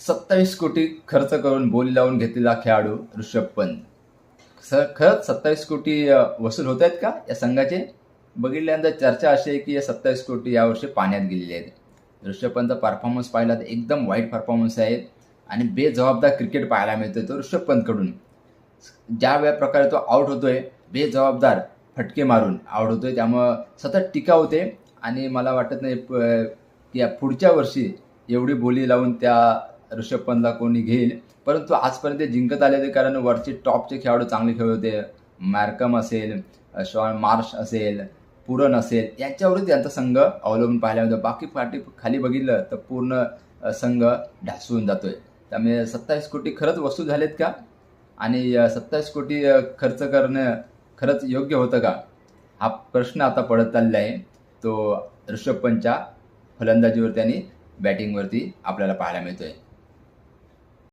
27 कोटी खर्च करून बोली लावून घेतलेला खेळाडू ऋषभ पंत. खरंच 27 कोटी वसूल होत आहेत का या संघाचे? बघितल्यानंतर चर्चा अशी आहे की या 27 कोटी यावर्षी पाण्यात गेलेले आहेत. ऋषभ पंत परफॉर्मन्स पाहिला तर एकदम वाईट परफॉर्मन्स आहे आणि बेजबाबदार क्रिकेट पाहायला मिळतोय तो ऋषभ पंतकडून. ज्या प्रकारे तो आउट होतोय, बेजबाबदार फटके मारून आउट होतोय, त्यामुळं सतत टीका होते आणि मला वाटत नाही की या पुढच्या वर्षी एवढी बोली लावून त्या ऋषभ पंतला कोणी घेईल. परंतु आजपर्यंत ते जिंकत आले होते कारण वरचे टॉपचे खेळाडू चांगले खेळत होते. मार्कम असेल, शॉन मार्श असेल, पुरन असेल, यांच्यावरच त्यांचा संघ अवलंबून पाहायला मिळतो. बाकी पाठी खाली बघितलं तर पूर्ण संघ ढासळून जातोय. त्यामुळे 27 कोटी खरंच वसूल झालेत का? आणि 27 कोटी खर्च करणं खरंच योग्य होतं का? हा प्रश्न आता पडत चाललेला आहे. तो ऋषभ पंतच्या फलंदाजीवरती आणि बॅटिंगवरती आपल्याला पाहायला मिळतोय.